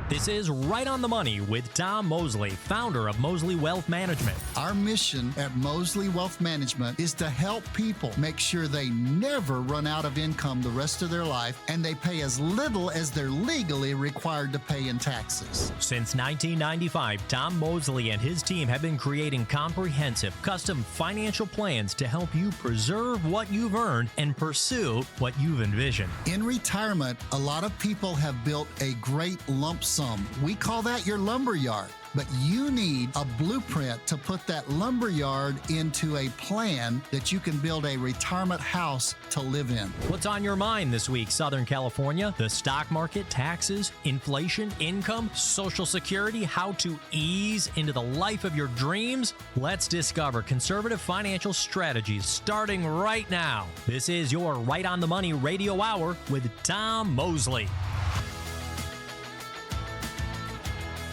This is Right on the Money with Tom Mosley, founder of Mosley Wealth Management. Our mission at Mosley Wealth Management is to help people make sure they never run out of income the rest of their life and they pay as little as they're legally required to pay in taxes. Since 1995, Tom Mosley and his team have been creating comprehensive, custom financial plans to help you preserve what you've earned and pursue what you've envisioned. In retirement, a lot of people have built a great lump sum. We call that your lumber yard. But you need a blueprint to put that lumber yard into a plan that you can build a retirement house to live in. What's on your mind this week, Southern California? The stock market, taxes, inflation, income, Social Security, how to ease into the life of your dreams? Let's discover conservative financial strategies starting right now. This is your Right on the Money Radio Hour with Tom Mosley.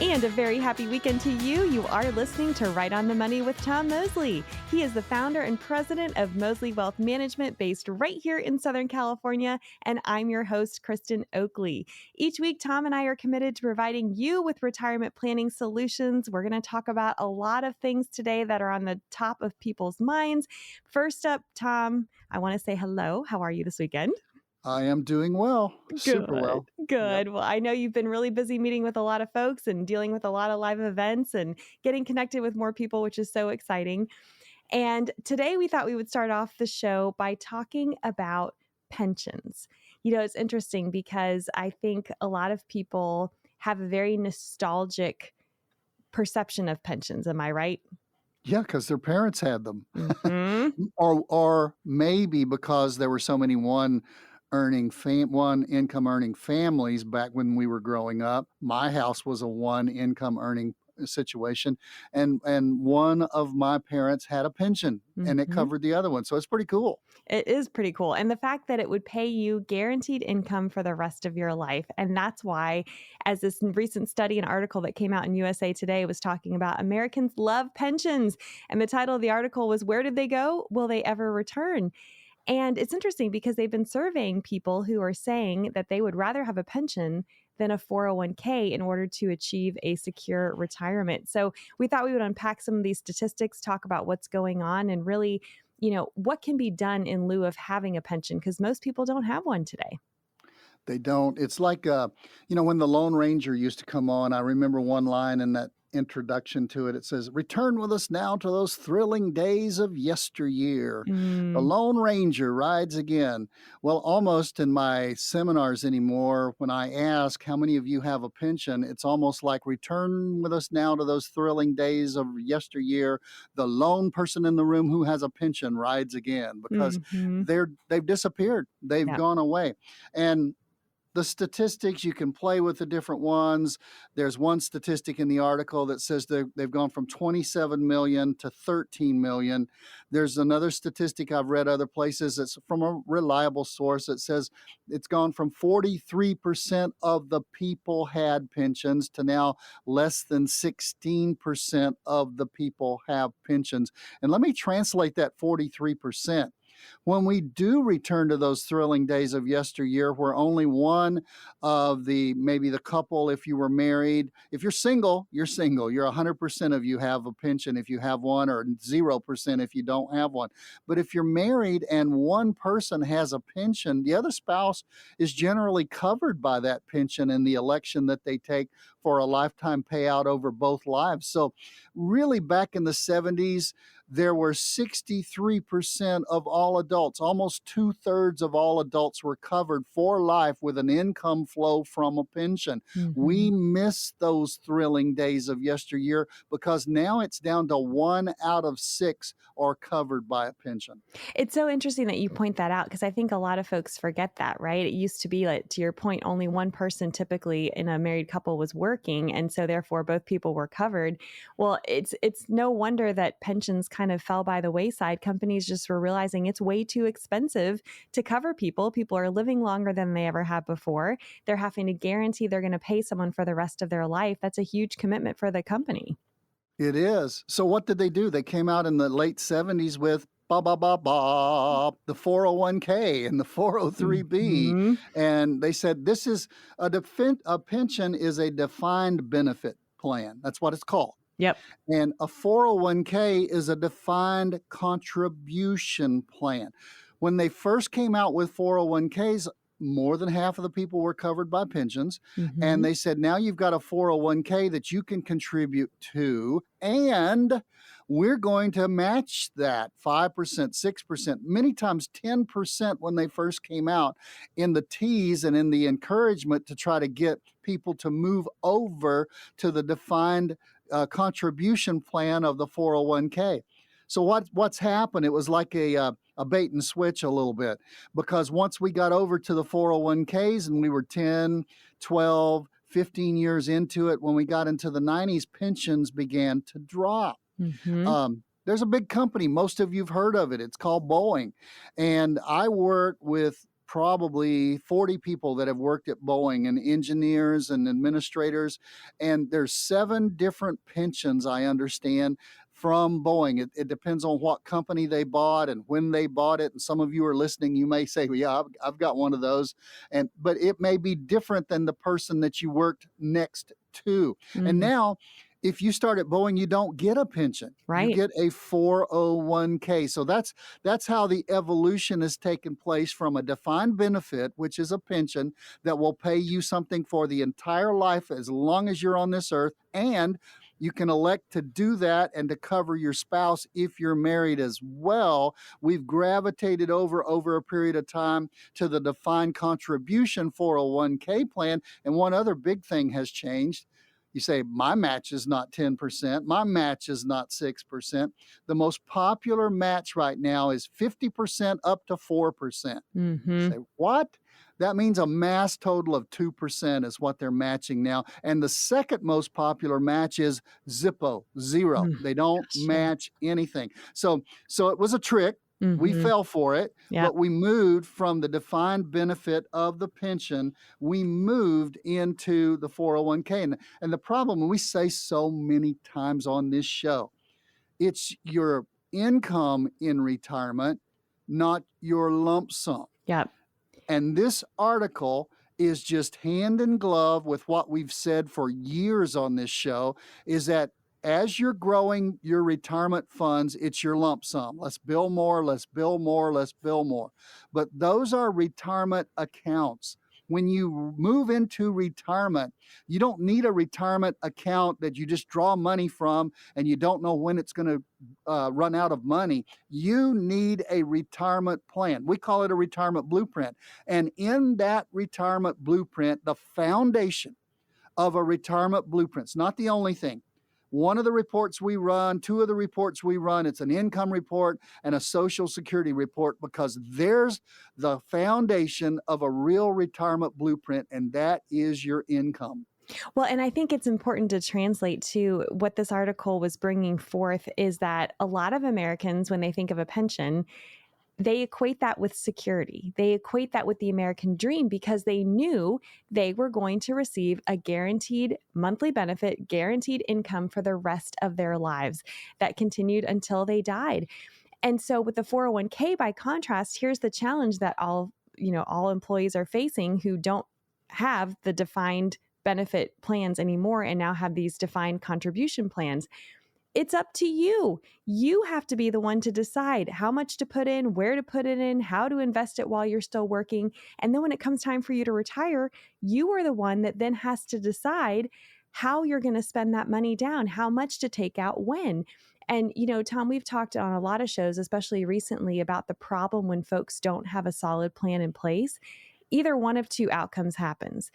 And a very happy weekend to you. You are listening to Right on the Money with Tom Mosley. He is the founder and president of Mosley Wealth Management based right here in Southern California. And I'm your host, Kristin Oakley. Each week, Tom and I are committed to providing you with retirement planning solutions. We're going to talk about a lot of things today that are on the top of people's minds. First up, Tom, I want to say hello. How are you this weekend? I am doing well. Super well. Good. Yep. Well, I know you've been really busy meeting with a lot of folks and dealing with a lot of live events and getting connected with more people, which is so exciting. And today we thought we would start off the show by talking about pensions. You know, it's interesting because I think a lot of people have a very nostalgic perception of pensions. Am I right? Yeah, because their parents had them. Mm-hmm. or maybe because there were so many one income earning families back when we were growing up. My house was a one income earning situation, and one of my parents had a pension, and it covered the other one. So it's pretty cool. It is pretty cool. And the fact that it would pay you guaranteed income for the rest of your life. And that's why, as this recent study and article that came out in USA Today was talking about, Americans love pensions. And the title of the article was, "Where did they go? Will they ever return?" And it's interesting because they've been surveying people who are saying that they would rather have a pension than a 401k in order to achieve a secure retirement. So we thought we would unpack some of these statistics, talk about what's going on, and really, you know, what can be done in lieu of having a pension, because most people don't have one today. They don't. It's like, when the Lone Ranger used to come on, I remember one line in that introduction to it. It says, "Return with us now to those thrilling days of yesteryear. The Lone Ranger rides again." Well, almost in my seminars anymore, when I ask how many of you have a pension, it's almost like, return with us now to those thrilling days of yesteryear. The lone person in the room who has a pension rides again, because they've disappeared. They've gone away. And the statistics, you can play with the different ones. There's one statistic in the article that says they've gone from 27 million to 13 million. There's another statistic I've read other places. It's from a reliable source. It says it's gone from 43% of the people had pensions to now less than 16% of the people have pensions. And let me translate that 43%. When we do return to those thrilling days of yesteryear, where only one of maybe the couple, if you were married, if you're single, you're single. You're 100% of you have a pension if you have one, or 0% if you don't have one. But if you're married and one person has a pension, the other spouse is generally covered by that pension in the election that they take for a lifetime payout over both lives. So really, back in the 70s, there were 63% of all adults, almost 2/3 of all adults were covered for life with an income flow from a pension. We miss those thrilling days of yesteryear because now it's down to 1 out of 6 are covered by a pension. It's so interesting that you point that out, because I think a lot of folks forget that, right? It used to be, like, to your point, only one person typically in a married couple was working, and so therefore both people were covered. Well, it's no wonder that pensions kind of fell by the wayside. Companies just were realizing it's way too expensive to cover people. People are living longer than they ever have before. They're having to guarantee they're going to pay someone for the rest of their life. That's a huge commitment for the company. It is. So what did they do? They came out in the late 70s with the 401k and the 403b. Mhm. And they said this is a pension is a defined benefit plan. That's what it's called. Yep. And a 401k is a defined contribution plan. When they first came out with 401ks, more than half of the people were covered by pensions. Mhm. And they said, now you've got a 401k that you can contribute to, and we're going to match that 5%, 6%, many times 10% when they first came out, in the tease and in the encouragement to try to get people to move over to the defined contribution plan of the 401k. So what's happened? It was like a bait and switch a little bit, because once we got over to the 401ks and we were 10, 12, 15 years into it, when we got into the 90s, pensions began to drop. Mhm. There's a big company, most of you've heard of it. It's called Boeing. And I work with probably 40 people that have worked at Boeing, and engineers and administrators. And there's 7 different pensions, I understand, from Boeing. It depends on what company they bought and when they bought it. And some of you are listening, you may say, well, yeah, I've got one of those. But it may be different than the person that you worked next to. And now, if you start at Boeing, you don't get a pension. Right. You get a 401k. So that's how the evolution has taken place from a defined benefit, which is a pension that will pay you something for the entire life as long as you're on this earth. And you can elect to do that and to cover your spouse if you're married as well. We've gravitated over a period of time to the defined contribution 401k plan. And one other big thing has changed. You say, my match is not 10%. My match is not 6%. The most popular match right now is 50% up to 4%. You say, what? That means a mass total of 2% is what they're matching now. And the second most popular match is Zippo, 0. They don't match anything. So it was a trick. We fell for it, but we moved from the defined benefit of the pension, we moved into the 401k. And the problem, and we say so many times on this show, it's your income in retirement, not your lump sum. Yep. And this article is just hand in glove with what we've said for years on this show, is that as you're growing your retirement funds, it's your lump sum. Let's build more, let's build more, let's build more. But those are retirement accounts. When you move into retirement, you don't need a retirement account that you just draw money from and you don't know when it's going to run out of money. You need a retirement plan. We call it a retirement blueprint. And in that retirement blueprint, the foundation of a retirement blueprint, it's not the only thing. One of the reports we run, 2 of the reports we run, it's an income report and a Social Security report, because there's the foundation of a real retirement blueprint, and that is your income. Well, and I think it's important to translate to what this article was bringing forth is that a lot of Americans, when they think of a pension, they equate that with security. They equate that with the American dream, because they knew they were going to receive a guaranteed monthly benefit, guaranteed income for the rest of their lives that continued until they died. And so with the 401k, by contrast, here's the challenge that all employees are facing who don't have the defined benefit plans anymore and now have these defined contribution plans. It's up to you. You have to be the one to decide how much to put in, where to put it in, how to invest it while you're still working. And then when it comes time for you to retire, you are the one that then has to decide how you're going to spend that money down, how much to take out when. And, Tom, we've talked on a lot of shows, especially recently, about the problem when folks don't have a solid plan in place. Either one of 2 outcomes happens.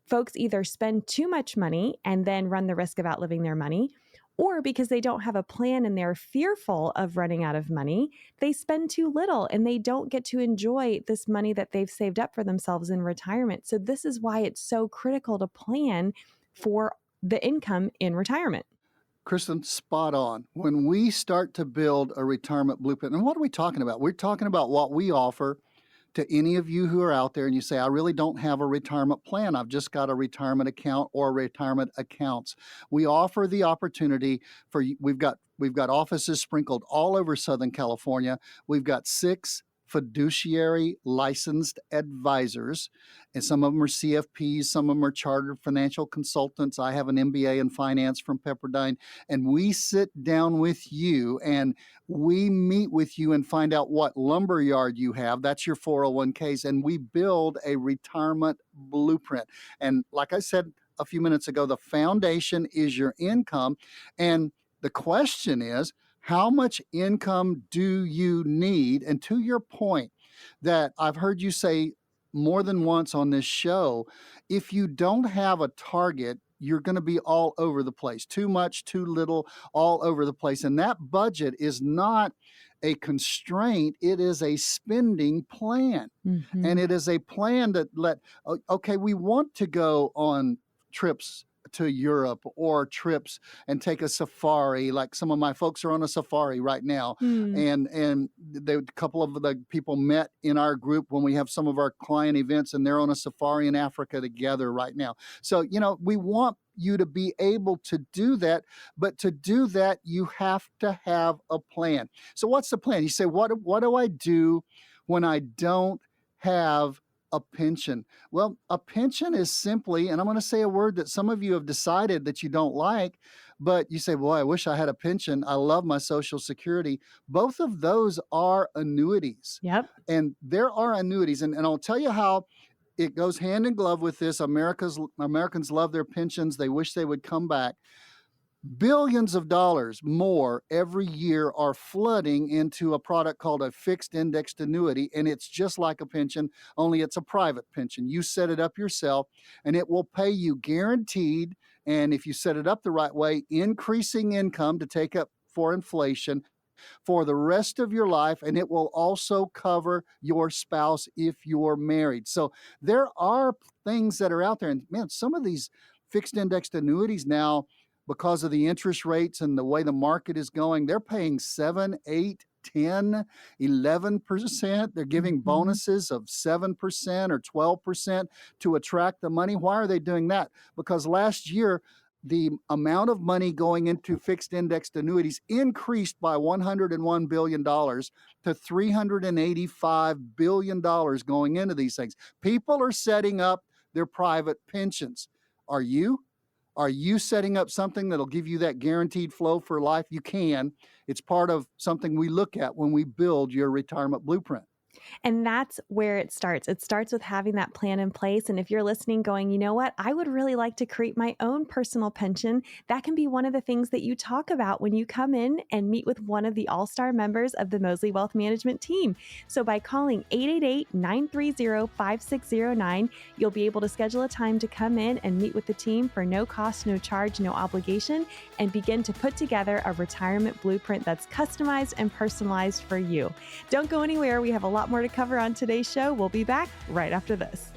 Folks either spend too much money and then run the risk of outliving their money, or because they don't have a plan and they're fearful of running out of money, they spend too little and they don't get to enjoy this money that they've saved up for themselves in retirement. So this is why it's so critical to plan for the income in retirement. Kristin, spot on. When we start to build a retirement blueprint, and what are we talking about? We're talking about what we offer to any of you who are out there and you say, I really don't have a retirement plan. I've just got a retirement account or retirement accounts. We offer the opportunity for you. We've got offices sprinkled all over Southern California. We've got 6 fiduciary licensed advisors, and some of them are CFPs, some of them are chartered financial consultants. I have an MBA in finance from Pepperdine, and we sit down with you and we meet with you and find out what lumberyard you have. That's your 401ks, and we build a retirement blueprint. And like I said a few minutes ago, the foundation is your income, and the question is, how much income do you need? And to your point that I've heard you say more than once on this show, if you don't have a target, you're going to be all over the place. Too much, too little, all over the place. And that budget is not a constraint. It is a spending plan. Mm-hmm. And it is a plan that okay, we want to go on trips to Europe or trips and take a safari. Like some of my folks are on a safari right now. And a couple of the people met in our group when we have some of our client events, and they're on a safari in Africa together right now. So, we want you to be able to do that, but to do that, you have to have a plan. So what's the plan? You say, what do I do when I don't have a pension? Well, a pension is simply, and I'm going to say a word that some of you have decided that you don't like, but you say, boy, I wish I had a pension. I love my Social Security. Both of those are annuities. Yep. And there are annuities. And I'll tell you how it goes hand in glove with this. Americans love their pensions. They wish they would come back. Billions of dollars more every year are flooding into a product called a fixed indexed annuity, and it's just like a pension, only it's a private pension. You set it up yourself, and it will pay you guaranteed, and if you set it up the right way, increasing income to take up for inflation for the rest of your life, and it will also cover your spouse if you're married. So there are things that are out there, and man, some of these fixed indexed annuities now, because of the interest rates and the way the market is going, they're paying 7, 8, 10, 11%. They're giving bonuses of 7% or 12% to attract the money. Why are they doing that? Because last year, the amount of money going into fixed indexed annuities increased by $101 billion to $385 billion going into these things. People are setting up their private pensions. Are you? Are you setting up something that'll give you that guaranteed flow for life? You can. It's part of something we look at when we build your retirement blueprint. And that's where it starts. It starts with having that plan in place. And if you're listening going, you know what, I would really like to create my own personal pension, that can be one of the things that you talk about when you come in and meet with one of the all-star members of the Moseley Wealth Management team. So by calling 888-930-5609, you'll be able to schedule a time to come in and meet with the team for no cost, no charge, no obligation, and begin to put together a retirement blueprint that's customized and personalized for you. Don't go anywhere. We have a lot more to cover on today's show. We'll be back right after this.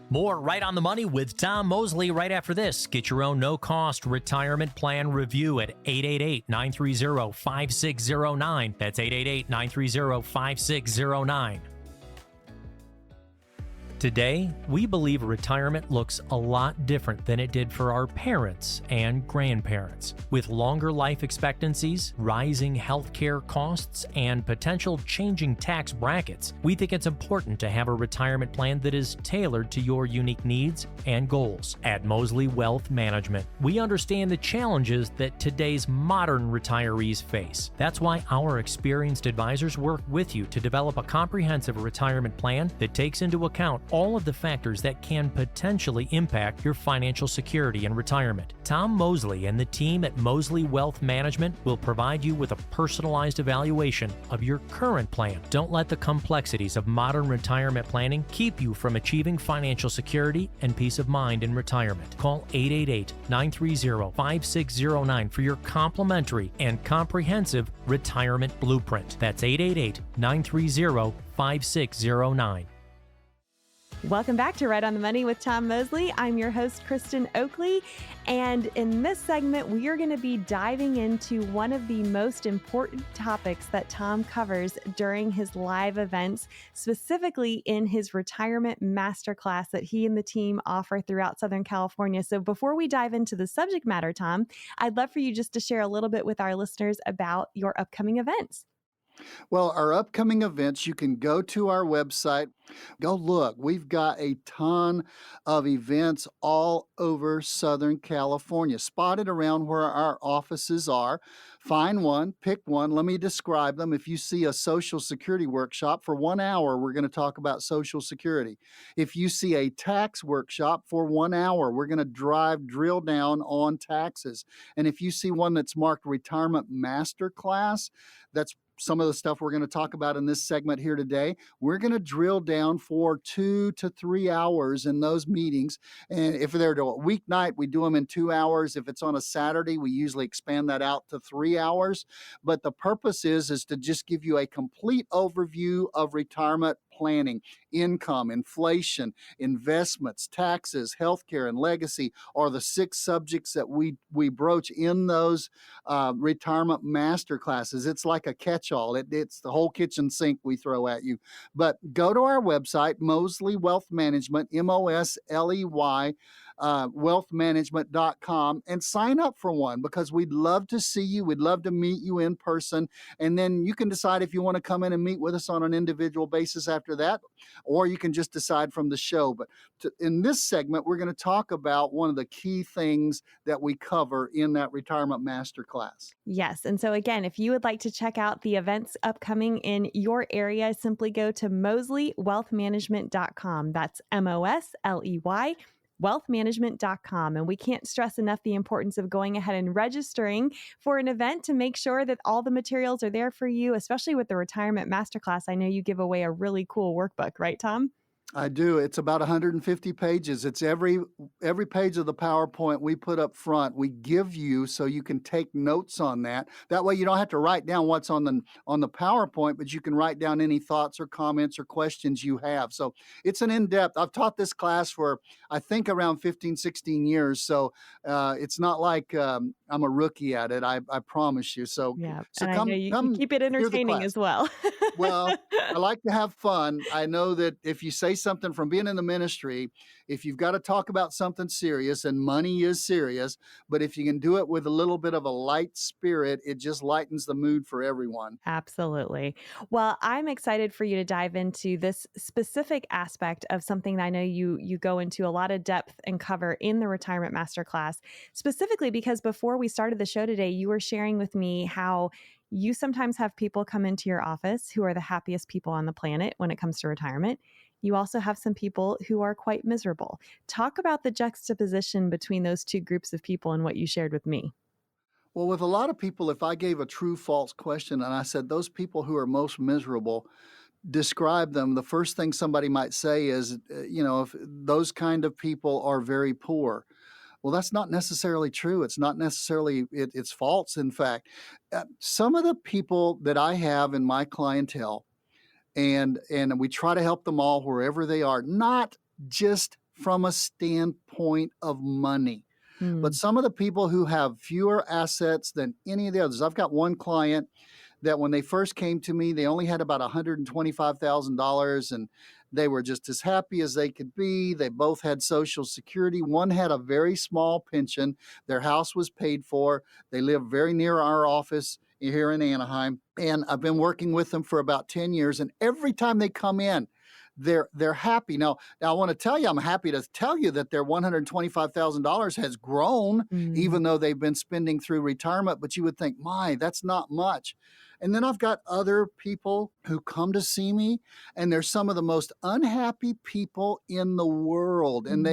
More Right on the Money with Tom Moseley right after this. Get your own no-cost retirement plan review at 888-930-5609. That's 888-930-5609. Today, we believe retirement looks a lot different than it did for our parents and grandparents. With longer life expectancies, rising healthcare costs, and potential changing tax brackets, we think it's important to have a retirement plan that is tailored to your unique needs and goals. At Moseley Wealth Management, we understand the challenges that today's modern retirees face. That's why our experienced advisors work with you to develop a comprehensive retirement plan that takes into account all of the factors that can potentially impact your financial security in retirement. Tom Moseley and the team at Moseley Wealth Management will provide you with a personalized evaluation of your current plan. Don't let the complexities of modern retirement planning keep you from achieving financial security and peace of mind in retirement. Call 888-930-5609 for your complimentary and comprehensive retirement blueprint. That's 888-930-5609. Welcome back to Right on the Money with Tom Mosley. I'm your host, Kristin Oakley. And in this segment, we are going to be diving into one of the most important topics that Tom covers during his live events, specifically in his retirement masterclass that he and the team offer throughout Southern California. So before we dive into the subject matter, Tom, I'd love for you just to share a little bit with our listeners about your upcoming events. Well, our upcoming events, you can go to our website, go look. We've got a ton of events all over Southern California, spotted around where our offices are. Find one, pick one. Let me describe them. If you see a Social Security workshop for 1 hour, we're going to talk about Social Security. If you see a tax workshop for 1 hour, we're going to drill down on taxes. And if you see one that's marked Retirement Masterclass, that's some of the stuff we're going to talk about in this segment here today. We're going to drill down for 2 to 3 hours in those meetings. And if they're a weeknight, we do them in 2 hours. If it's on a Saturday, we usually expand that out to 3 hours. But the purpose is to just give you a complete overview of retirement planning, income, inflation, investments, taxes, healthcare, and legacy are the 6 subjects that we broach in those retirement master classes. It's like a catch-all. It's the whole kitchen sink we throw at you. But go to our website, Mosley Wealth Management, MOSLEY, wealthmanagement.com, and sign up for one, because we'd love to see you. We'd love to meet you in person. And then you can decide if you want to come in and meet with us on an individual basis after that, or you can just decide from the show. But in this segment, we're going to talk about one of the key things that we cover in that retirement masterclass. Yes. And so again, if you would like to check out the events upcoming in your area, simply go to mosleywealthmanagement.com. That's MOSLEY. wealthmanagement.com. And we can't stress enough the importance of going ahead and registering for an event to make sure that all the materials are there for you, especially with the Retirement Masterclass. I know you give away a really cool workbook, right, Tom? I do. It's about 150 pages. It's every page of the PowerPoint we put up front. We give you so you can take notes on that. That way you don't have to write down what's on the PowerPoint, but you can write down any thoughts or comments or questions you have. So it's an in-depth. I've taught this class for, I think, around 15, 16 years. So it's not like I'm a rookie at it. I promise you. So, yeah. So and come, I know you come keep it entertaining as well. Well, I like to have fun. I know that if you say something from being in the ministry, if you've got to talk about something serious, and money is serious, but if you can do it with a little bit of a light spirit, it just lightens the mood for everyone. Absolutely. Well, I'm excited for you to dive into this specific aspect of something that I know you go into a lot of depth and cover in the Retirement Masterclass, specifically because before we started the show today, you were sharing with me how you sometimes have people come into your office who are the happiest people on the planet when it comes to retirement. You also have some people who are quite miserable. Talk about the juxtaposition between those two groups of people and what you shared with me. Well, with a lot of people, if I gave a true-false question and I said, those people who are most miserable, describe them, the first thing somebody might say is, if those kind of people are very poor. Well, that's not necessarily true. It's not necessarily, it's false, in fact. Some of the people that I have in my clientele, and we try to help them all wherever they are, not just from a standpoint of money, but some of the people who have fewer assets than any of the others. I've got one client that when they first came to me, they only had about $125,000, and they were just as happy as they could be. They both had Social Security. One had a very small pension. Their house was paid for. They live very near our office here in Anaheim. And I've been working with them for about 10 years. And every time they come in, they're happy. Now I want to tell you, I'm happy to tell you that their $125,000 has grown, even though they've been spending through retirement. But you would think, that's not much. And then I've got other people who come to see me, and they're some of the most unhappy people in the world. And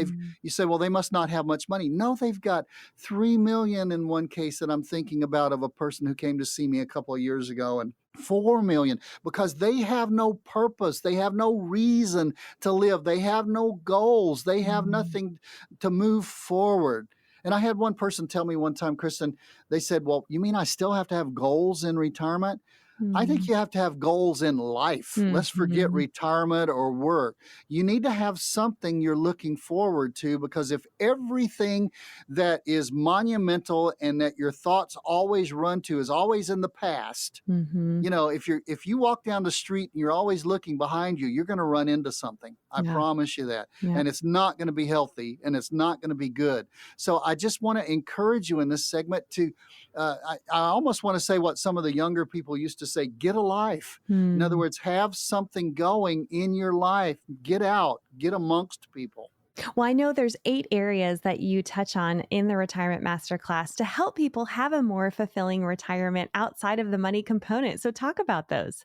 you say, well, they must not have much money. No, they've got $3 million in one case that I'm thinking about, of a person who came to see me a couple of years ago, and $4 million, because they have no purpose. They have no reason to live. They have no goals. They have nothing to move forward. And I had one person tell me one time, Kristin, they said, well, you mean I still have to have goals in retirement? I think you have to have goals in life. Let's forget Mhm. retirement or work. You need to have something you're looking forward to, because if everything that is monumental and that your thoughts always run to is always in the past, Mhm. if you walk down the street and you're always looking behind you, you're going to run into something. I Yeah. promise you that. Yeah. And it's not going to be healthy, and it's not going to be good. So I just want to encourage you in this segment to, I almost want to say what some of the younger people used to say: get a life. In other Mm. words, have something going in your life. Get out, get amongst people. Well, I know there's 8 areas that you touch on in the Retirement Masterclass to help people have a more fulfilling retirement outside of the money component. So talk about those.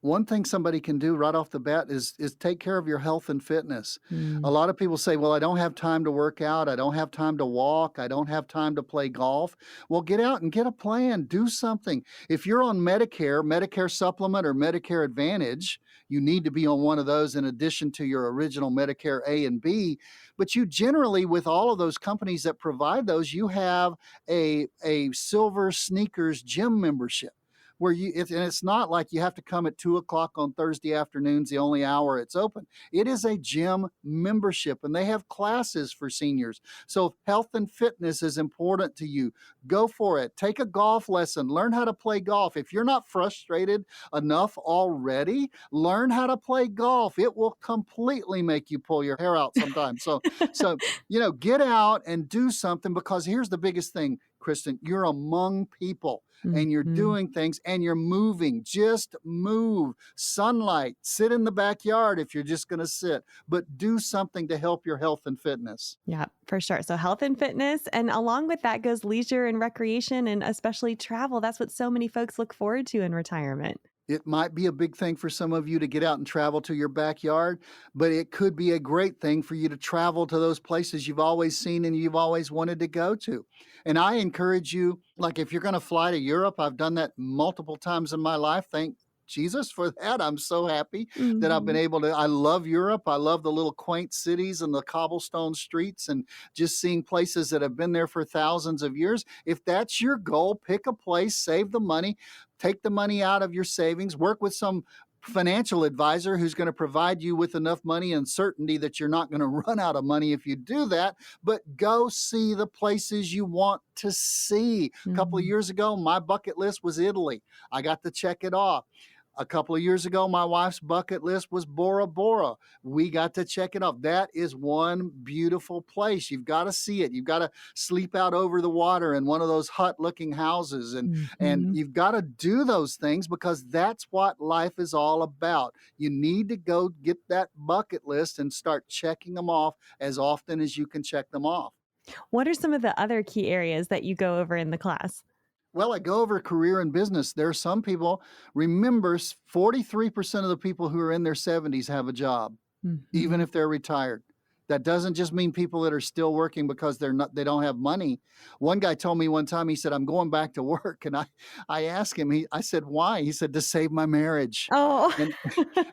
One thing somebody can do right off the bat is take care of your health and fitness. A Mm. lot of people say, well, I don't have time to work out. I don't have time to walk. I don't have time to play golf. Well, get out and get a plan. Do something. If you're on Medicare supplement, or Medicare Advantage, you need to be on one of those in addition to your original Medicare A and B. But you generally, with all of those companies that provide those, you have a silver sneakers gym membership, where and it's not like you have to come at 2 o'clock on Thursday afternoons, the only hour it's open. It is a gym membership, and they have classes for seniors. So if health and fitness is important to you, go for it. Take a golf lesson, learn how to play golf. If you're not frustrated enough already, learn how to play golf. It will completely make you pull your hair out sometimes. So get out and do something, because here's the biggest thing, Kristin: you're among people and you're Mhm. doing things and you're moving. Just move. Sunlight. Sit in the backyard if you're just going to sit, but do something to help your health and fitness. Yeah, for sure. So health and fitness, and along with that goes leisure and recreation, and especially travel. That's what so many folks look forward to in retirement. It might be a big thing for some of you to get out and travel to your backyard, but it could be a great thing for you to travel to those places you've always seen and you've always wanted to go to. And I encourage you, like if you're going to fly to Europe, I've done that multiple times in my life. Thank Jesus for that. I'm so happy that I've been Mhm. able to. I love Europe. I love the little quaint cities and the cobblestone streets and just seeing places that have been there for thousands of years. If that's your goal, pick a place, save the money, take the money out of your savings, work with some financial advisor who's going to provide you with enough money and certainty that you're not going to run out of money if you do that. But go see the places you want to see. A couple of Mhm. years ago, my bucket list was Italy. I got to check it off. A couple of years ago, my wife's bucket list was Bora Bora. We got to check it off. That is one beautiful place. You've got to see it. You've got to sleep out over the water in one of those hut-looking houses, and Mhm. you've got to do those things, because that's what life is all about. You need to go get that bucket list and start checking them off as often as you can check them off. What are some of the other key areas that you go over in the class? Well, I go over career and business. There are some people, remember, 43% of the people who are in their 70s have a job, even Mhm. if they're retired. That doesn't just mean people that are still working because they don't have money. One guy told me one time, he said, I'm going back to work. And I asked him, I said, why? He said, to save my marriage. Oh. And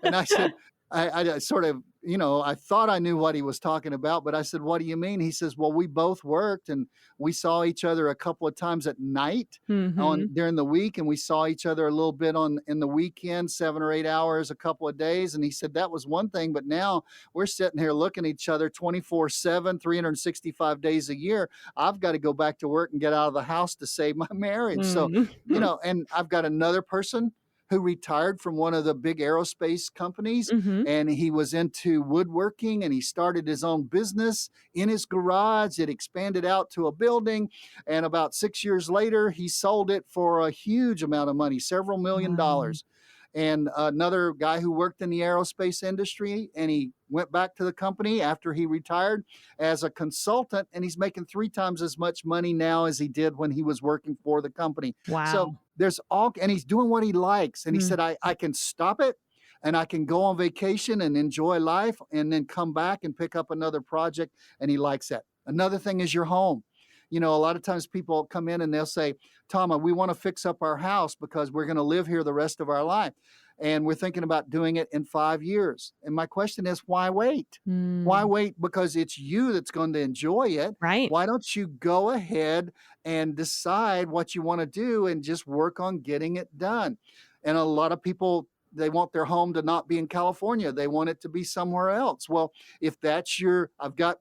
and I said, I sort of, I thought I knew what he was talking about, but I said, what do you mean? He says, well, we both worked and we saw each other a couple of times at night Mhm. during the week. And we saw each other a little bit in the weekend, 7 or 8 hours, a couple of days. And he said, that was one thing, but now we're sitting here looking at each other 24/7, 365 days a year. I've got to go back to work and get out of the house to save my marriage. So, Mm. and I've got another person who retired from one of the big aerospace companies, Mhm. and he was into woodworking, and he started his own business in his garage. It expanded out to a building, and about 6 years later, he sold it for a huge amount of money, several million Wow. dollars. And another guy who worked in the aerospace industry, and he went back to the company after he retired as a consultant, and he's making 3 times as much money now as he did when he was working for the company. So Wow. and he's doing what he likes. And he Mm. said, I can stop it and I can go on vacation and enjoy life and then come back and pick up another project. And he likes that. Another thing is your home. A lot of times people come in and they'll say, Tom, we want to fix up our house because we're going to live here the rest of our life. And we're thinking about doing it in 5 years. And my question is, why wait? Why Mm. wait? Because it's you that's going to enjoy it. Right. Why don't you go ahead and decide what you want to do and just work on getting it done? And a lot of people, they want their home to not be in California. They want it to be somewhere else. Well, if that's I've got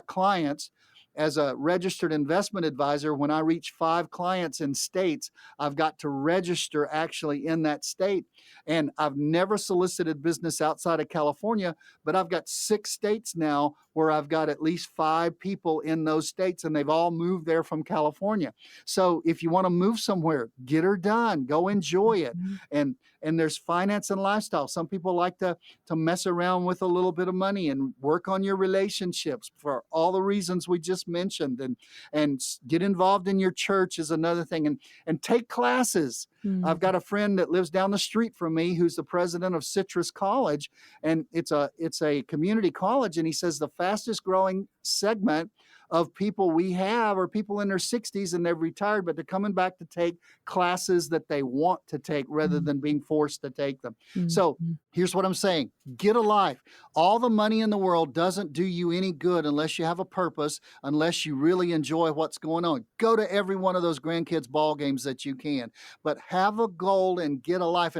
clients as a registered investment advisor. When I reach 5 clients in states, I've got to register actually in that state. And I've never solicited business outside of California, but I've got 6 states now where I've got at least 5 people in those states, and they've all moved there from California. So if you want to move somewhere, get her done, go enjoy it. And there's finance and lifestyle. Some people like to mess around with a little bit of money and work on your relationships for all the reasons we just mentioned, and get involved in your church is another thing, and take classes. I've got a friend that lives down the street from me who's the president of Citrus College, and it's a community college, and he says the fastest growing segment of people we have are people in their 60s and they've retired, but they're coming back to take classes that they want to take rather than being forced to take them. So here's what I'm saying. Get a life. All the money in the world doesn't do you any good unless you have a purpose, unless you really enjoy what's going on. Go to every one of those grandkids' ball games that you can, but have a goal and get a life.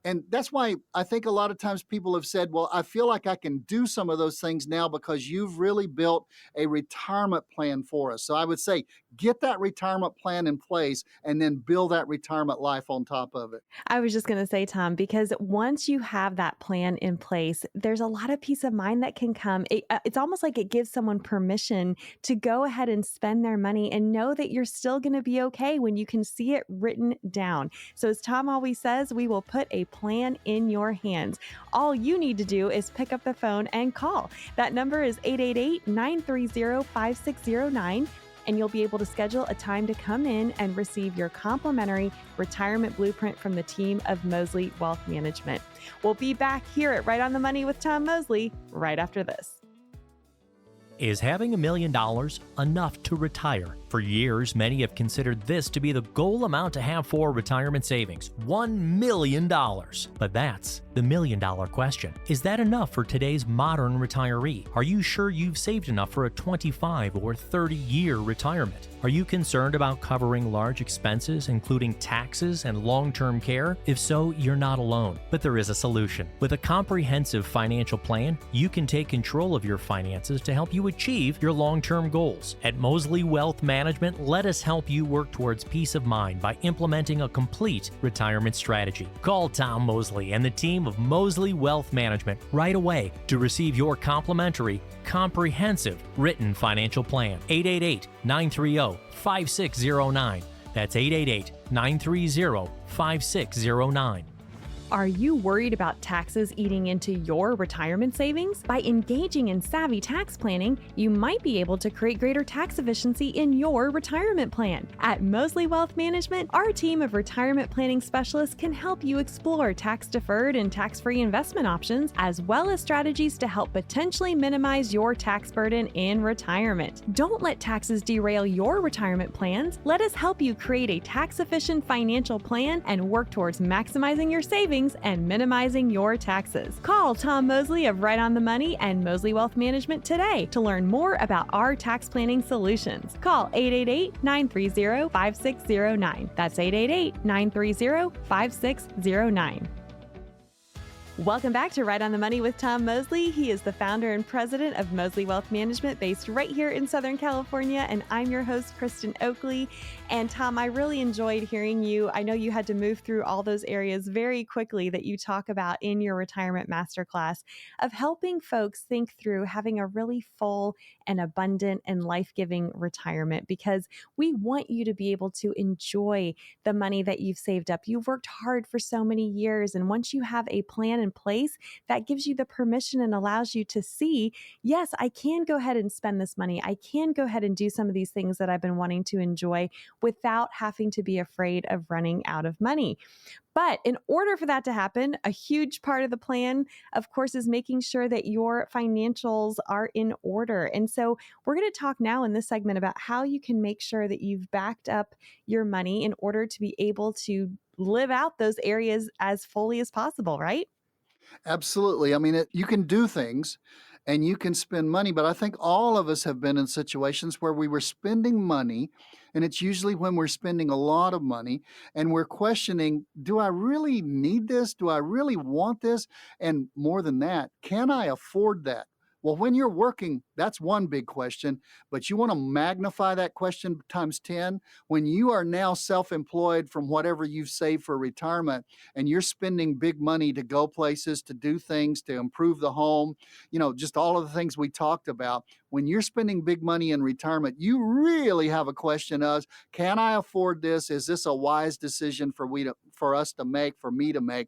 And that's why I think a lot of times people have said, well, I feel like I can do some of those things now because you've really built a retirement plan for us. So I would say, get that retirement plan in place and then build that retirement life on top of it. I was just going to say, Tom, because once you have that plan in place, there's a lot of peace of mind that can come. It's almost like it gives someone permission to go ahead and spend their money and know that you're still going to be okay when you can see it written down. So as Tom always says, we will put a plan in your hands. All you need to do is pick up the phone and call. That number is 888-930-5609. And you'll be able to schedule a time to come in and receive your complimentary retirement blueprint from the team of Mosley Wealth Management. We'll be back here at Right on the Money with Tom Mosley right after this. Is having $1 million enough to retire? For years, many have considered this to be the goal amount to have for retirement savings, $1 million. But that's the $1 million question. Is that enough for today's modern retiree? Are you sure you've saved enough for a 25 or 30-year retirement? Are you concerned about covering large expenses, including taxes and long-term care? If so, you're not alone. But there is a solution. With a comprehensive financial plan, you can take control of your finances to help you achieve your long-term goals. At Mosley Wealth Management, let us help you work towards peace of mind by implementing a complete retirement strategy. Call Tom Mosley and the team of Mosley Wealth Management right away to receive your complimentary, comprehensive written financial plan. 888-930-5609. That's 888-930-5609. Are you worried about taxes eating into your retirement savings? By engaging in savvy tax planning, you might be able to create greater tax efficiency in your retirement plan. At Mosley Wealth Management, our team of retirement planning specialists can help you explore tax-deferred and tax-free investment options, as well as strategies to help potentially minimize your tax burden in retirement. Don't let taxes derail your retirement plans. Let us help you create a tax-efficient financial plan and work towards maximizing your savings and minimizing your taxes. Call Tom Mosley of Right on the Money and Mosley Wealth Management today to learn more about our tax planning solutions. Call 888-930-5609. That's 888-930-5609. Welcome back to Right on the Money with Tom Mosley. He is the founder and president of Mosley Wealth Management based right here in Southern California. And I'm your host, Kristin Oakley. And Tom, I really enjoyed hearing you. I know you had to move through all those areas very quickly that you talk about in your retirement masterclass of helping folks think through having a really full and abundant and life-giving retirement, because we want you to be able to enjoy the money that you've saved up. You've worked hard for so many years. And once you have a plan in place, that gives you the permission and allows you to see, yes, I can go ahead and spend this money. I can go ahead and do some of these things that I've been wanting to enjoy without having to be afraid of running out of money. But in order for that to happen, a huge part of the plan, of course, is making sure that your financials are in order. And so we're going to talk now in this segment about how you can make sure that you've backed up your money in order to be able to live out those areas as fully as possible, right? Absolutely. I mean, you can do things and you can spend money. But I think all of us have been in situations where we were spending money, and it's usually when we're spending a lot of money and we're questioning, do I really need this? Do I really want this? And more than that, can I afford that? Well, when you're working, that's one big question, but you want to magnify that question times 10. When you are now self-employed from whatever you've saved for retirement, and you're spending big money to go places, to do things, to improve the home, just all of the things we talked about. When you're spending big money in retirement, you really have a question of, can I afford this? Is this a wise decision for us to make, for me to make?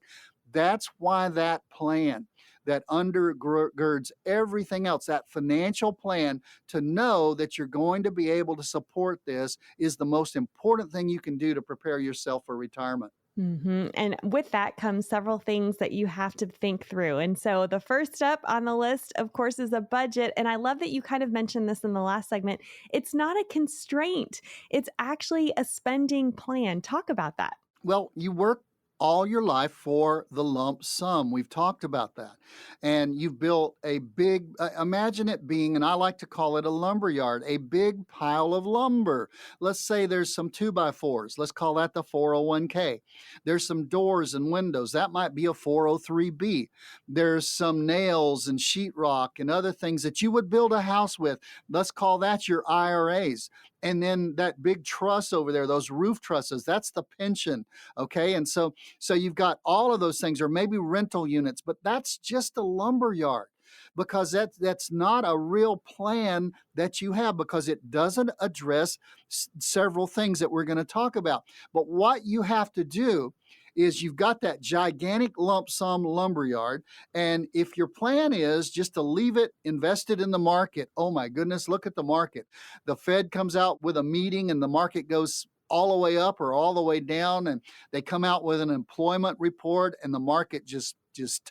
That's why that plan that undergirds everything else, that financial plan to know that you're going to be able to support this, is the most important thing you can do to prepare yourself for retirement. And with that comes several things that you have to think through. And so the first up on the list, of course, is a budget. And I love that you kind of mentioned this in the last segment. It's not a constraint. It's actually a spending plan. Talk about that. Well, you work all your life for the lump sum. We've talked about that. And you've built a big, imagine it being, and I like to call it a lumber yard, a big pile of lumber. Let's say there's some 2x4s. Let's call that the 401k. There's some doors and windows. That might be a 403b. There's some nails and sheetrock and other things that you would build a house with. Let's call that your IRAs. And then that big truss over there, those roof trusses, that's the pension, okay? And so you've got all of those things, or maybe rental units, but that's just a lumber yard, because that's not a real plan that you have, because it doesn't address several things that we're going to talk about. But what you have to do is, you've got that gigantic lump sum lumber yard, and if your plan is just to leave it invested in the market, oh my goodness, look at the market. The Fed comes out with a meeting and the market goes all the way up or all the way down, and they come out with an employment report and the market just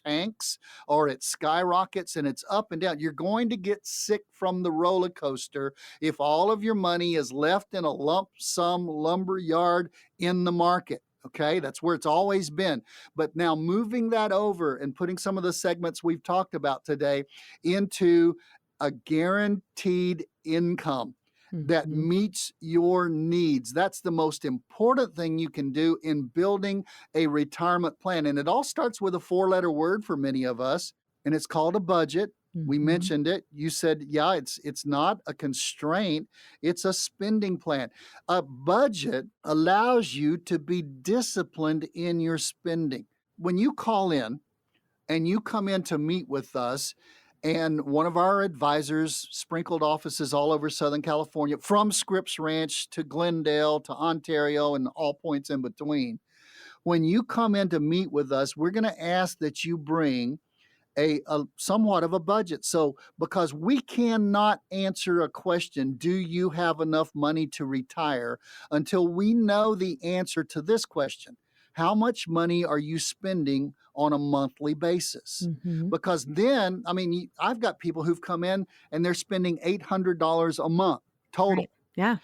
tanks, or it skyrockets and it's up and down. You're going to get sick from the roller coaster if all of your money is left in a lump sum lumber yard in the market. Okay, that's where it's always been. But now moving that over and putting some of the segments we've talked about today into a guaranteed income that meets your needs. That's the most important thing you can do in building a retirement plan. And it all starts with a 4-letter word for many of us, and it's called a budget. We mentioned it. You said, yeah, it's not a constraint. It's a spending plan. A budget allows you to be disciplined in your spending. When you call in and you come in to meet with us, and one of our advisors sprinkled offices all over Southern California, from Scripps Ranch to Glendale to Ontario and all points in between. When you come in to meet with us, we're going to ask that you bring a somewhat of a budget. So, because we cannot answer a question, do you have enough money to retire, until we know the answer to this question: how much money are you spending on a monthly basis? Because then, I mean, I've got people who've come in and they're spending $800 a month total. Right. Yeah.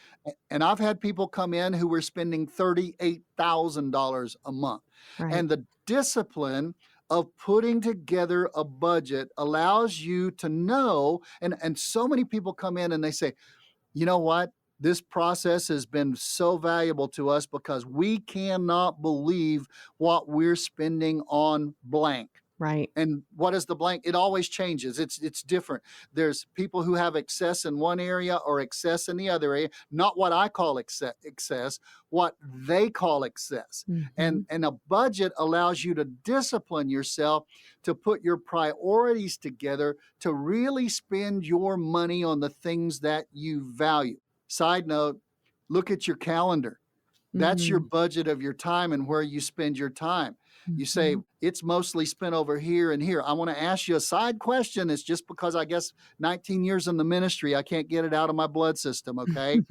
And I've had people come in who were spending $38,000 a month. Right. And the discipline of putting together a budget allows you to know, and so many people come in and they say, you know what? This process has been so valuable to us because we cannot believe what we're spending on blank. Right. And what is the blank? It always changes. It's different. There's people who have excess in one area or excess in the other area, not what I call excess, what they call excess. And a budget allows you to discipline yourself to put your priorities together to really spend your money on the things that you value. Side note, look at your calendar. That's your budget of your time and where you spend your time. You say, it's mostly spent over here and here. I want to ask you a side question. It's just because I guess 19 years in the ministry, I can't get it out of my blood system, okay?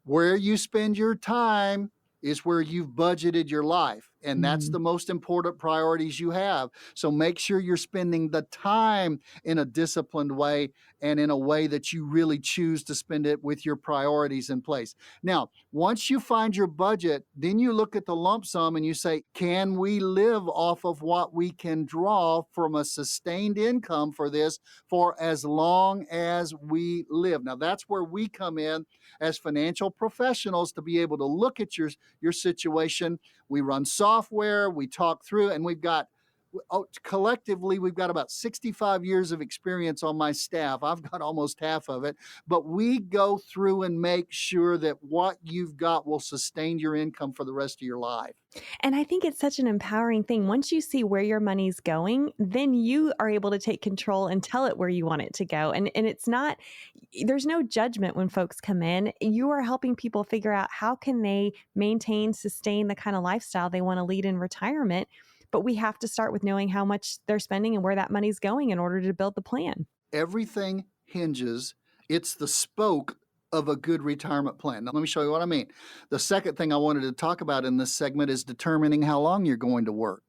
Where you spend your time is where you've budgeted your life. And that's the most important priorities you have. So make sure you're spending the time in a disciplined way and in a way that you really choose to spend it with your priorities in place. Now, once you find your budget, then you look at the lump sum and you say, can we live off of what we can draw from a sustained income for this for as long as we live? Now, that's where we come in as financial professionals to be able to look at your situation. We run software, we talk through, and collectively, we've got about 65 years of experience on my staff. I've got almost half of it, but we go through and make sure that what you've got will sustain your income for the rest of your life. And I think it's such an empowering thing. Once you see where your money's going, then you are able to take control and tell it where you want it to go. And it's not, there's no judgment when folks come in. You are helping people figure out how can they maintain, sustain the kind of lifestyle they want to lead in retirement. But we have to start with knowing how much they're spending and where that money's going in order to build the plan. Everything hinges, it's the spoke of a good retirement plan. Now, let me show you what I mean. The second thing I wanted to talk about in this segment is determining how long you're going to work.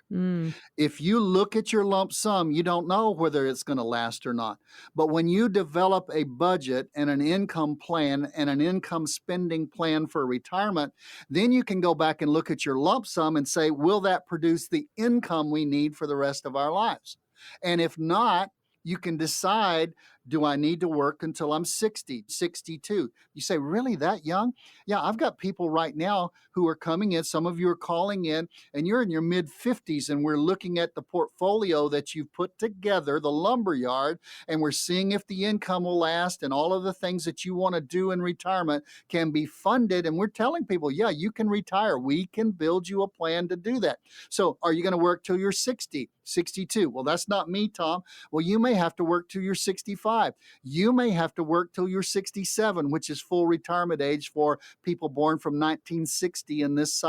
If you look at your lump sum, you don't know whether it's going to last or not. But when you develop a budget and an income plan and an income spending plan for retirement, then you can go back and look at your lump sum and say, will that produce the income we need for the rest of our lives? And if not, you can decide, do I need to work until I'm 60, 62? You say, really, that young? Yeah, I've got people right now who are coming in. Some of you are calling in, and you're in your mid-50s, and we're looking at the portfolio that you've put together, the lumberyard, and we're seeing if the income will last and all of the things that you want to do in retirement can be funded. And we're telling people, yeah, you can retire. We can build you a plan to do that. So are you going to work till you're 60, 62? Well, that's not me, Tom. Well, you may have to work till you're 65. You may have to work till you're 67, which is full retirement age for people born from 1960 in this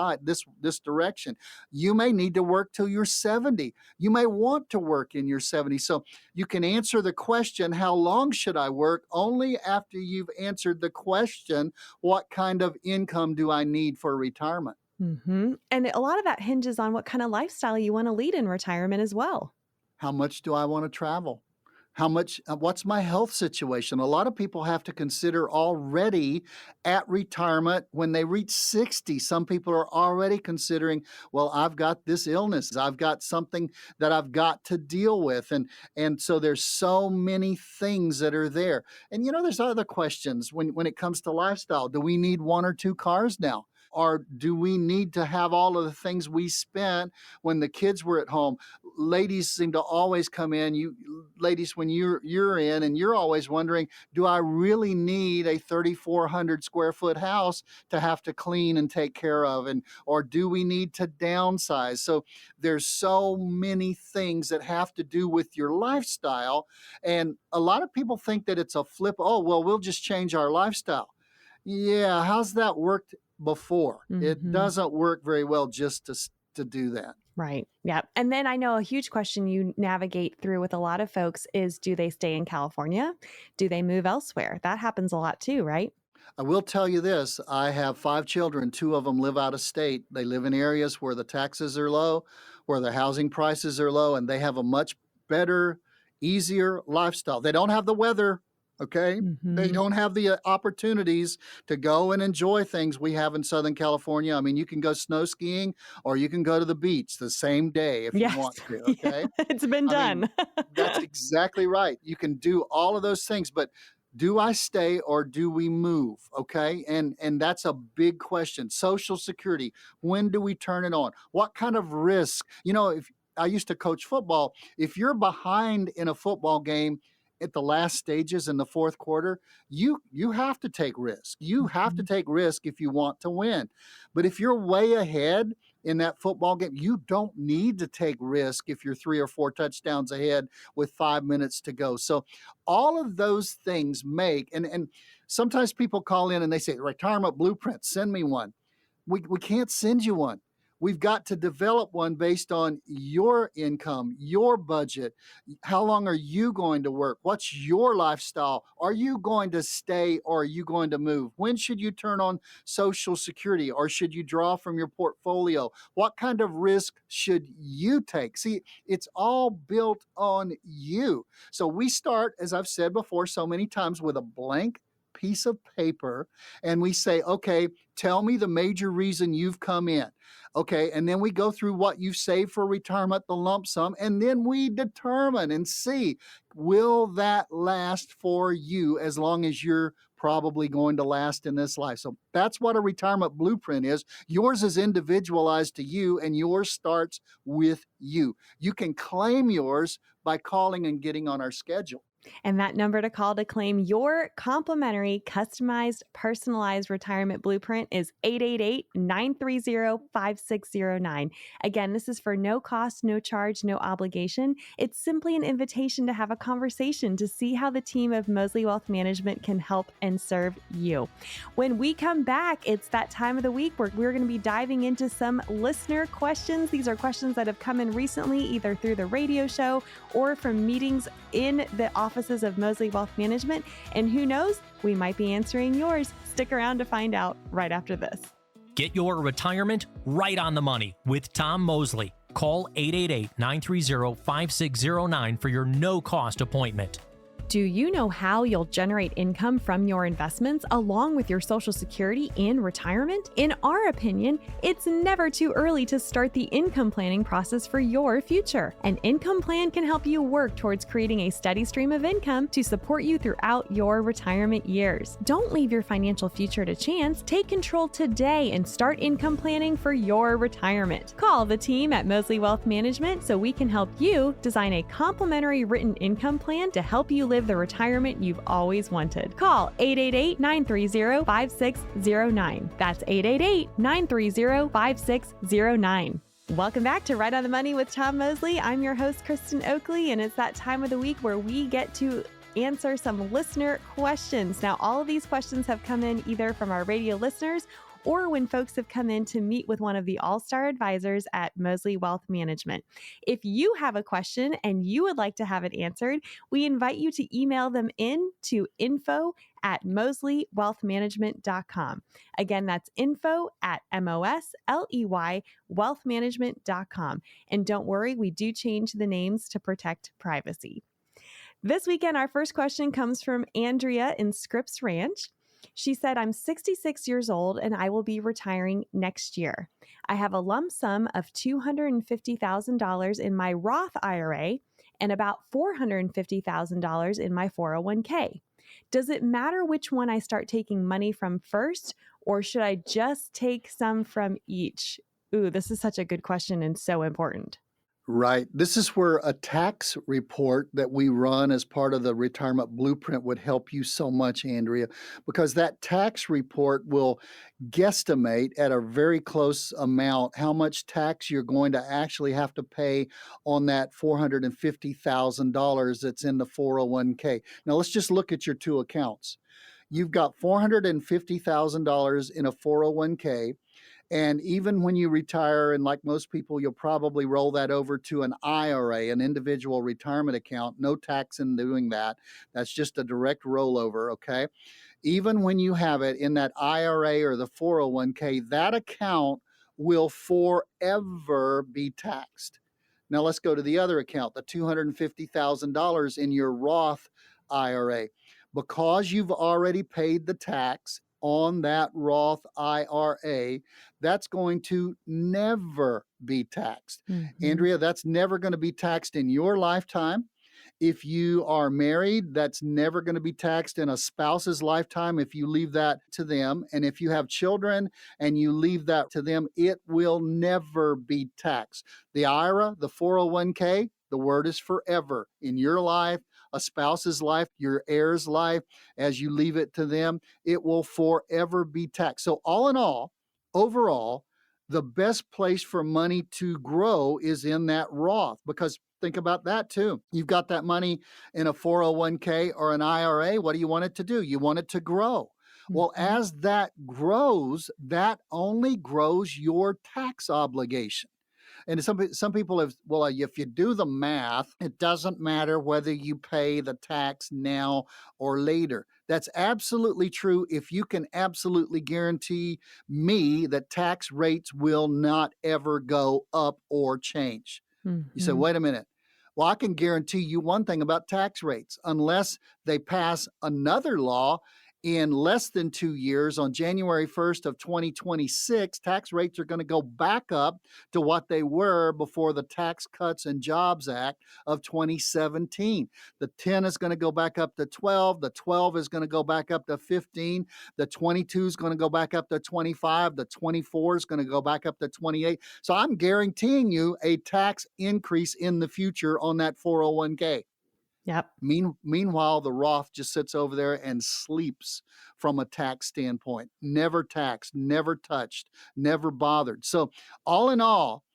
direction. You may need to work till you're 70. You may want to work in your 70s. So you can answer the question, how long should I work, only after you've answered the question, what kind of income do I need for retirement? And a lot of that hinges on what kind of lifestyle you want to lead in retirement as well. How much do I want to travel? What's my health situation? A lot of people have to consider already at retirement when they reach 60. Some people are already considering, well, I've got this illness. I've got something that I've got to deal with. And so there's so many things that are there. And, there's other questions when it comes to lifestyle. Do we need 1 or 2 cars now? Or do we need to have all of the things we spent when the kids were at home? Ladies seem to always come in. Ladies, when you're in and you're always wondering, do I really need a 3,400 square foot house to have to clean and take care of? Or do we need to downsize? So there's so many things that have to do with your lifestyle. And a lot of people think that it's a flip. Oh, well, we'll just change our lifestyle. Yeah, how's that worked before? It doesn't work very well just to do that. Right. Yeah. And then I know a huge question you navigate through with a lot of folks is, do they stay in California? Do they move elsewhere? That happens a lot too, right? I will tell you this. I have 5 children. 2 of them live out of state. They live in areas where the taxes are low, where the housing prices are low, and they have a much better, easier lifestyle. They don't have the weather. Okay. They don't have the opportunities to go and enjoy things we have in Southern California. I mean, you can go snow skiing or you can go to the beach the same day if you want to. Okay. It's been done. That's exactly right. You can do all of those things, but do I stay or do we move? Okay. And that's a big question. Social Security. When do we turn it on? What kind of risk? If I used to coach football, if you're behind in a football game, at the last stages in the fourth quarter, you have to take risk. You have to take risk if you want to win. But if you're way ahead in that football game, you don't need to take risk if you're 3 or 4 touchdowns ahead with 5 minutes to go. So all of those things make, and sometimes people call in and they say, retirement blueprint, send me one. We can't send you one. We've got to develop one based on your income, your budget. How long are you going to work? What's your lifestyle? Are you going to stay or are you going to move? When should you turn on Social Security or should you draw from your portfolio? What kind of risk should you take? See, it's all built on you. So we start, as I've said before so many times, with a blank piece of paper and we say, okay, tell me the major reason you've come in. Okay, and then we go through what you've saved for retirement, the lump sum, and then we determine and see, will that last for you as long as you're probably going to last in this life? So that's what a retirement blueprint is. Yours is individualized to you, and yours starts with you. You can claim yours by calling and getting on our schedule. And that number to call to claim your complimentary, customized, personalized retirement blueprint is 888-930-5609. Again, this is for no cost, no charge, no obligation. It's simply an invitation to have a conversation to see how the team of Moseley Wealth Management can help and serve you. When we come back, it's that time of the week where we're going to be diving into some listener questions. These are questions that have come in recently, either through the radio show or from meetings in the offices of Moseley Wealth Management. And who knows, we might be answering yours. Stick around to find out right after this. Get your retirement right on the money with Tom Moseley. Call 888-930-5609 for your no-cost appointment. Do you know how you'll generate income from your investments along with your Social Security in retirement? In our opinion, it's never too early to start the income planning process for your future. An income plan can help you work towards creating a steady stream of income to support you throughout your retirement years. Don't leave your financial future to chance. Take control today and start income planning for your retirement. Call the team at Moseley Wealth Management so we can help you design a complimentary written income plan to help you live the retirement you've always wanted. Call 888-930-5609. That's 888-930-5609. Welcome back to Right on the Money with Tom Moseley. I'm your host, Kristin Oakley, and it's that time of the week where we get to answer some listener questions. Now, all of these questions have come in either from our radio listeners or when folks have come in to meet with one of the all-star advisors at Moseley Wealth Management. If you have a question and you would like to have it answered, we invite you to email them in to info@moseleywealthmanagement.com. Again, that's info@mosleywealthmanagement.com. And don't worry, we do change the names to protect privacy. This weekend, our first question comes from Andrea in Scripps Ranch. She said, I'm 66 years old and I will be retiring next year. I have a lump sum of $250,000 in my Roth IRA and about $450,000 in my 401k. Does it matter which one I start taking money from first, or should I just take some from each? Ooh, this is such a good question and so important. Right. This is where a tax report that we run as part of the retirement blueprint would help you so much, Andrea, because that tax report will guesstimate at a very close amount how much tax you're going to actually have to pay on that $450,000 that's in the 401k. Now, let's just look at your two accounts. You've got $450,000 in a 401k. And even when you retire, and like most people, you'll probably roll that over to an IRA, an individual retirement account. No tax in doing that. That's just a direct rollover, okay? Even when you have it in that IRA or the 401k, that account will forever be taxed. Now let's go to the other account, the $250,000 in your Roth IRA. Because you've already paid the tax on that Roth IRA, that's going to never be taxed. Mm-hmm. Andrea, that's never going to be taxed in your lifetime. If you are married, that's never going to be taxed in a spouse's lifetime if you leave that to them. And if you have children and you leave that to them, it will never be taxed. The IRA, the 401k, the word is forever in your life, a spouse's life, your heir's life. As you leave it to them, it will forever be taxed. So all in all, overall, the best place for money to grow is in that Roth, because think about that too. You've got that money in a 401k or an IRA. What do you want it to do? You want it to grow. Well, Mhm. as that grows, that only grows your tax obligation. And some people have, well, if you do the math, it doesn't matter whether you pay the tax now or later. That's absolutely true if you can absolutely guarantee me that tax rates will not ever go up or change. You say, Mhm. wait a minute. Well, I can guarantee you one thing about tax rates. Unless they pass another law in less than 2 years, on January 1st of 2026, tax rates are going to go back up to what they were before the Tax Cuts and Jobs Act of 2017. The 10 is going to go back up to 12. The 12 is going to go back up to 15. The 22 is going to go back up to 25. The 24 is going to go back up to 28. So I'm guaranteeing you a tax increase in the future on that 401k. Yep. Meanwhile, the Roth just sits over there and sleeps from a tax standpoint. Never taxed, never touched, never bothered. So all in all,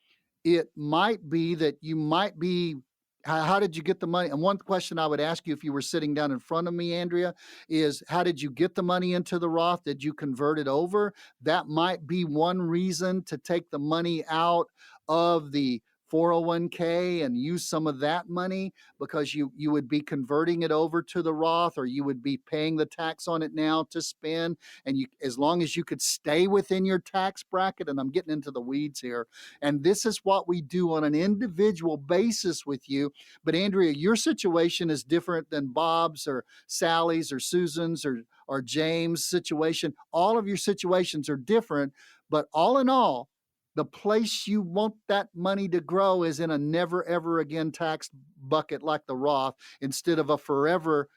it might be that you might be, how did you get the money? And one question I would ask you if you were sitting down in front of me, Andrea, is how did you get the money into the Roth? Did you convert it over? That might be one reason to take the money out of the 401k and use some of that money, because you would be converting it over to the Roth, or you would be paying the tax on it now to spend. And you, as long as you could stay within your tax bracket, and I'm getting into the weeds here, and this is what we do on an individual basis with you. But Andrea, your situation is different than Bob's or Sally's or Susan's or James' situation. All of your situations are different, but all in all, the place you want that money to grow is in a never ever again tax bucket like the Roth, instead of a forever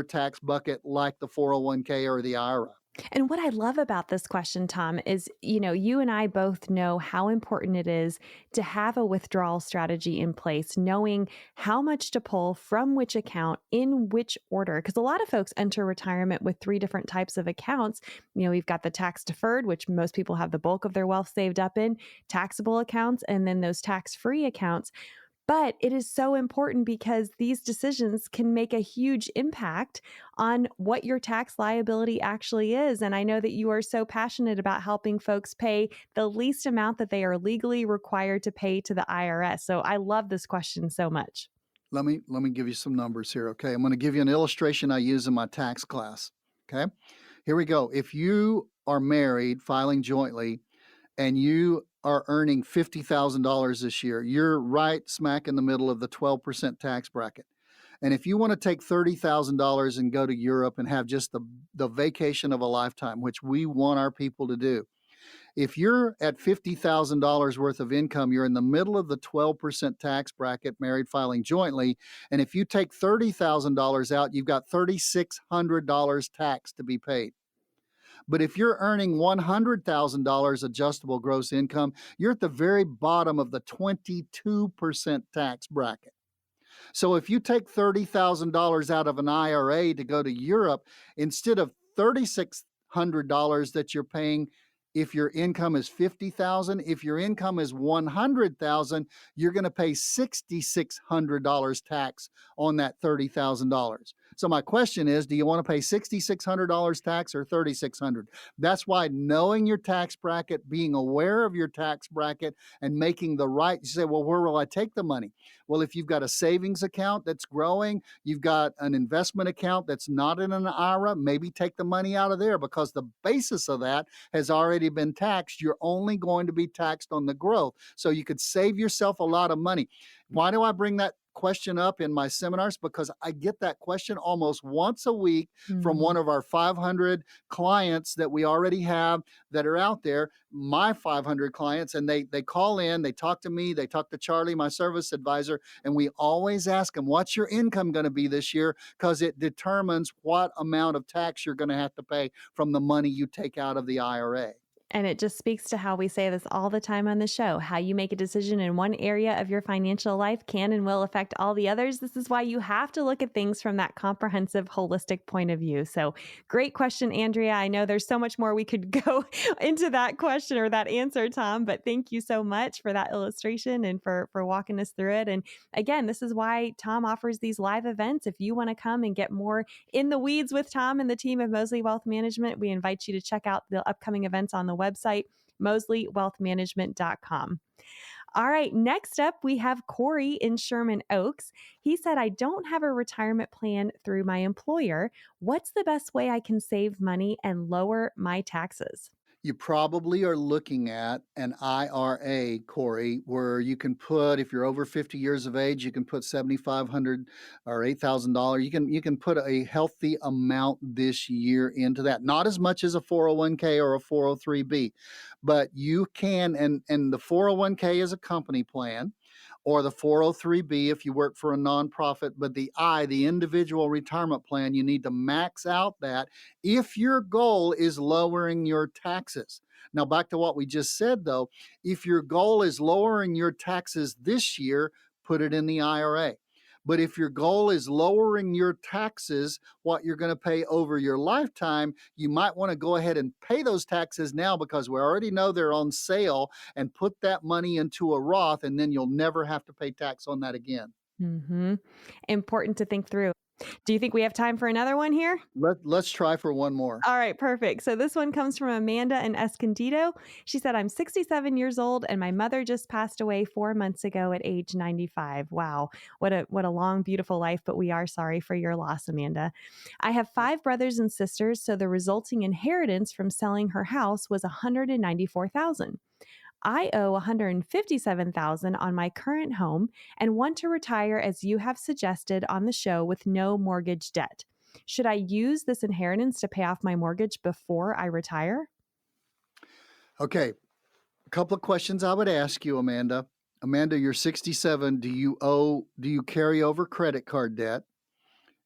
tax bucket like the 401k or the IRA. And what I love about this question, Tom, is, you and I both know how important it is to have a withdrawal strategy in place, knowing how much to pull from which account in which order. Because a lot of folks enter retirement with 3 different types of accounts. We've got the tax deferred, which most people have the bulk of their wealth saved up in, taxable accounts, and then those tax-free accounts. But it is so important because these decisions can make a huge impact on what your tax liability actually is. And I know that you are so passionate about helping folks pay the least amount that they are legally required to pay to the IRS. So I love this question so much. Let me give you some numbers here, okay? I'm going to give you an illustration I use in my tax class, okay? Here we go. If you are married, filing jointly, and you are earning $50,000 this year, you're right smack in the middle of the 12% tax bracket. And if you want to take $30,000 and go to Europe and have just the vacation of a lifetime, which we want our people to do, if you're at $50,000 worth of income, you're in the middle of the 12% tax bracket, married filing jointly. And if you take $30,000 out, you've got $3,600 tax to be paid. But if you're earning $100,000 adjustable gross income, you're at the very bottom of the 22% tax bracket. So if you take $30,000 out of an IRA to go to Europe, instead of $3,600 that you're paying if your income is $50,000, if your income is $100,000, you're going to pay $6,600 tax on that $30,000. So my question is, do you want to pay $6,600 tax or $3,600? That's why knowing your tax bracket, being aware of your tax bracket, and making the right, you say, well, where will I take the money? Well, if you've got a savings account that's growing, you've got an investment account that's not in an IRA, maybe take the money out of there, because the basis of that has already been taxed. You're only going to be taxed on the growth. So you could save yourself a lot of money. Why do I bring that question up in my seminars? Because I get that question almost once a week from one of our 500 clients that we already have that are out there, my 500 clients, and they call in, they talk to me, they talk to Charlie, my service advisor, and we always ask them, what's your income going to be this year? Because it determines what amount of tax you're going to have to pay from the money you take out of the IRA. And it just speaks to how we say this all the time on the show. How you make a decision in one area of your financial life can and will affect all the others. This is why you have to look at things from that comprehensive, holistic point of view. So great question, Andrea. I know there's so much more we could go into that question or that answer, Tom, but thank you so much for that illustration and for walking us through it. And again, this is why Tom offers these live events. If you want to come and get more in the weeds with Tom and the team of Moseley Wealth Management, we invite you to check out the upcoming events on the website, moseleywealthmanagement.com. All right, next up, we have Corey in Sherman Oaks. He said, I don't have a retirement plan through my employer. What's the best way I can save money and lower my taxes? You probably are looking at an IRA, Corey, where you can put, if you're over 50 years of age, you can put $7,500 or $8,000. You can put a healthy amount this year into that. Not as much as a 401k or a 403b, but you can, and the 401k is a company plan, or the 403b if you work for a nonprofit, but the individual retirement plan, you need to max out that if your goal is lowering your taxes. Now, back to what we just said, though, if your goal is lowering your taxes this year, put it in the IRA. But if your goal is lowering your taxes, what you're going to pay over your lifetime, you might want to go ahead and pay those taxes now because we already know they're on sale, and put that money into a Roth, and then you'll never have to pay tax on that again. Important to think through. Do you think we have time for another one here? Let's try for one more. All right, perfect. So this one comes from Amanda in Escondido. She said, I'm 67 years old and my mother just passed away 4 months ago at age 95. Wow. What a long, beautiful life, but we are sorry for your loss, Amanda. I have 5 brothers and sisters, so the resulting inheritance from selling her house was $194,000. I owe $157,000 on my current home and want to retire as you have suggested on the show with no mortgage debt. Should I use this inheritance to pay off my mortgage before I retire? Okay, a couple of questions I would ask you, Amanda. Amanda, you're 67. Do you carry over credit card debt?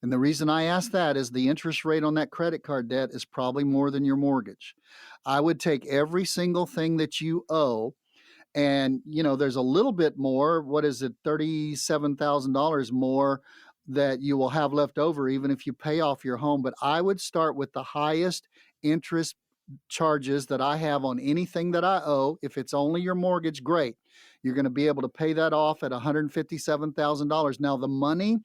And the reason I ask that is the interest rate on that credit card debt is probably more than your mortgage. I would take every single thing that you owe, and there's a little bit more, what is it, $37,000 more that you will have left over even if you pay off your home. But I would start with the highest interest charges that I have on anything that I owe. If it's only your mortgage, great. You're going to be able to pay that off at $157,000. Now, the money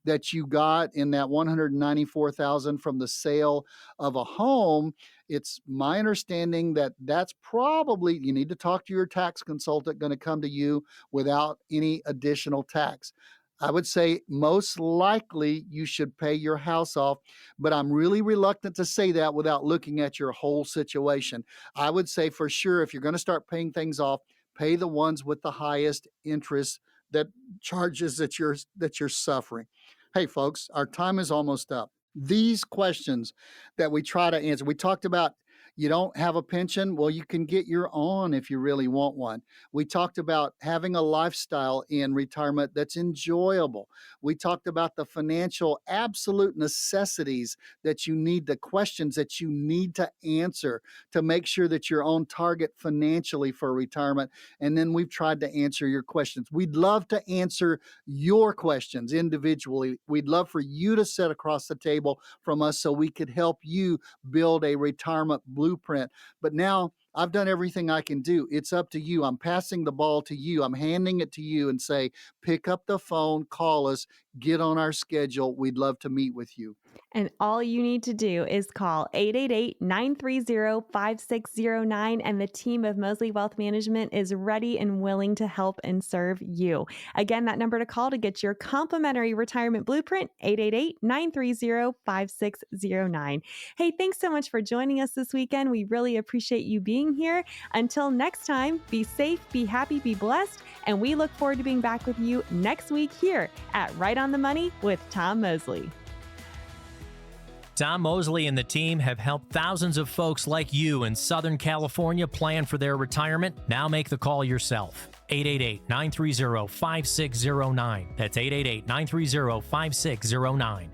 that you got in that $194,000 from the sale of a home, it's my understanding that that's probably, you need to talk to your tax consultant, going to come to you without any additional tax. I would say most likely you should pay your house off, but I'm really reluctant to say that without looking at your whole situation. I would say for sure, if you're going to start paying things off, pay the ones with the highest interest that charges that you're suffering. Hey, folks, our time is almost up. These questions that we try to answer, we talked about you don't have a pension. Well, you can get your own if you really want one. We talked about having a lifestyle in retirement that's enjoyable. We talked about the financial absolute necessities that you need, the questions that you need to answer to make sure that you're on target financially for retirement. And then we've tried to answer your questions. We'd love to answer your questions individually. We'd love for you to sit across the table from us so we could help you build a retirement blueprint. But now I've done everything I can do. It's up to you. I'm passing the ball to you. I'm handing it to you and say, pick up the phone, call us, get on our schedule. We'd love to meet with you. And all you need to do is call 888-930-5609, and the team of Moseley Wealth Management is ready and willing to help and serve you. Again, that number to call to get your complimentary retirement blueprint, 888-930-5609. Hey, thanks so much for joining us this weekend. We really appreciate you being here. Until next time, be safe, be happy, be blessed, and we look forward to being back with you next week here at Right on the Money with Tom Moseley. Tom Moseley and the team have helped thousands of folks like you in Southern California plan for their retirement. Now make the call yourself. 888-930-5609. That's 888-930-5609.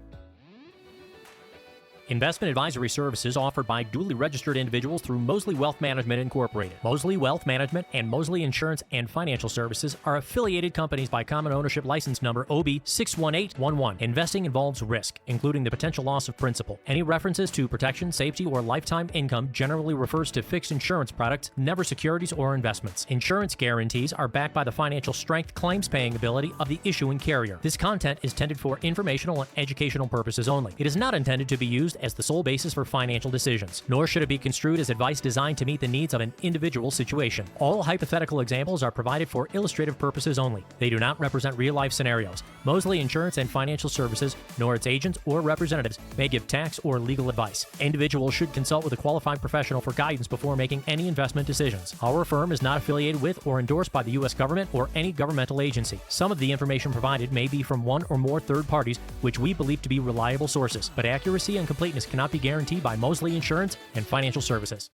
Investment advisory services offered by duly registered individuals through 𝗂𝗟 Wealth Management Incorporated. 𝗂𝗟 Wealth Management and 𝗂𝗟 Insurance and Financial Services are affiliated companies by common ownership license number OB61811. Investing involves risk, including the potential loss of principal. Any references to protection, safety, or lifetime income generally refers to fixed insurance products, never securities or investments. Insurance guarantees are backed by the financial strength, claims paying ability of the issuing carrier. This content is intended for informational and educational purposes only. It is not intended to be used as the sole basis for financial decisions, nor should it be construed as advice designed to meet the needs of an individual situation. All hypothetical examples are provided for illustrative purposes only. They do not represent real-life scenarios. 𝗂𝗟 Insurance and Financial Services, nor its agents or representatives, may give tax or legal advice. Individuals should consult with a qualified professional for guidance before making any investment decisions. Our firm is not affiliated with or endorsed by the U.S. government or any governmental agency. Some of the information provided may be from one or more third parties, which we believe to be reliable sources, but accuracy and completeness cannot be guaranteed by 𝗂𝗟 Insurance and Financial Services.